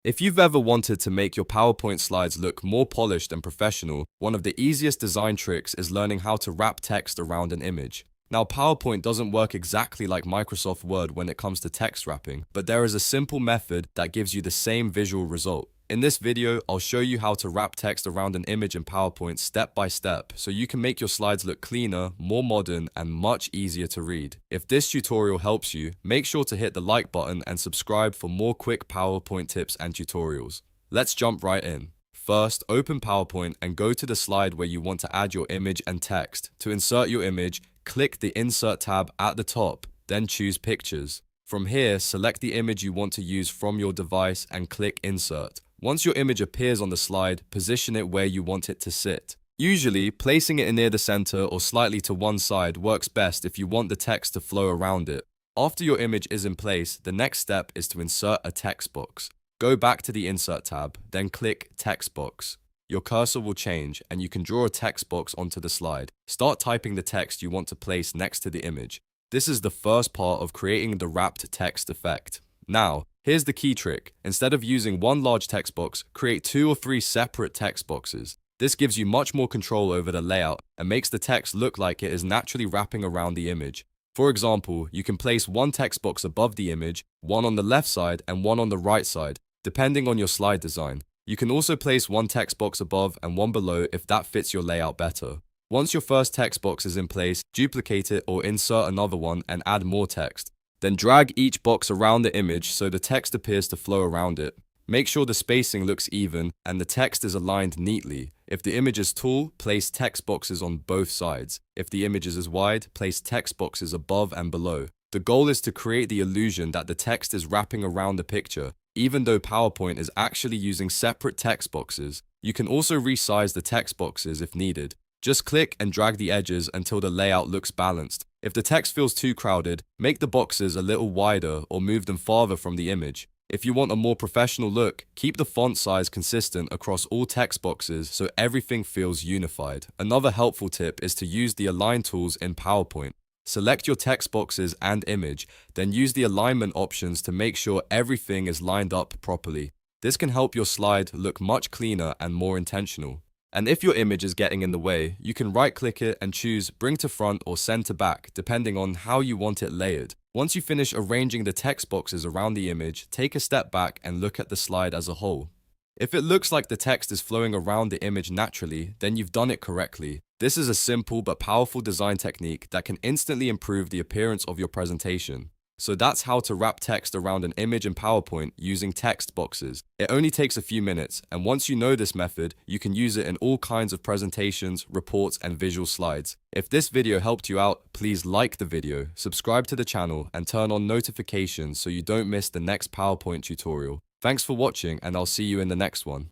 If you've ever wanted to make your PowerPoint slides look more polished and professional, one of the easiest design tricks is learning how to wrap text around an image. Now, PowerPoint doesn't work exactly like Microsoft Word when it comes to text wrapping, but there is a simple method that gives you the same visual result. In this video, I'll show you how to wrap text around an image in PowerPoint step by step, so you can make your slides look cleaner, more modern, and much easier to read. If this tutorial helps you, make sure to hit the like button and subscribe for more quick PowerPoint tips and tutorials. Let's jump right in. First, open PowerPoint and go to the slide where you want to add your image and text. To insert your image, click the Insert tab at the top, then choose Pictures. From here, select the image you want to use from your device and click Insert. Once your image appears on the slide, position it where you want it to sit. Usually, placing it near the center or slightly to one side works best if you want the text to flow around it. After your image is in place, the next step is to insert a text box. Go back to the Insert tab, then click Text Box. Your cursor will change and you can draw a text box onto the slide. Start typing the text you want to place next to the image. This is the first part of creating the wrapped text effect. Now, here's the key trick. Instead of using one large text box, create 2 or 3 separate text boxes. This gives you much more control over the layout and makes the text look like it is naturally wrapping around the image. For example, you can place one text box above the image, one on the left side and one on the right side, depending on your slide design. You can also place one text box above and one below if that fits your layout better. Once your first text box is in place, duplicate it or insert another one and add more text. Then drag each box around the image so the text appears to flow around it. Make sure the spacing looks even and the text is aligned neatly. If the image is tall, place text boxes on both sides. If the image is wide, place text boxes above and below. The goal is to create the illusion that the text is wrapping around the picture. Even though PowerPoint is actually using separate text boxes, you can also resize the text boxes if needed. Just click and drag the edges until the layout looks balanced. If the text feels too crowded, make the boxes a little wider or move them farther from the image. If you want a more professional look, keep the font size consistent across all text boxes so everything feels unified. Another helpful tip is to use the Align tools in PowerPoint. Select your text boxes and image, then use the alignment options to make sure everything is lined up properly. This can help your slide look much cleaner and more intentional. And if your image is getting in the way, you can right-click it and choose Bring to Front or Send to Back, depending on how you want it layered. Once you finish arranging the text boxes around the image, take a step back and look at the slide as a whole. If it looks like the text is flowing around the image naturally, then you've done it correctly. This is a simple but powerful design technique that can instantly improve the appearance of your presentation. So that's how to wrap text around an image in PowerPoint using text boxes. It only takes a few minutes, and once you know this method, you can use it in all kinds of presentations, reports, and visual slides. If this video helped you out, please like the video, subscribe to the channel, and turn on notifications so you don't miss the next PowerPoint tutorial. Thanks for watching, and I'll see you in the next one.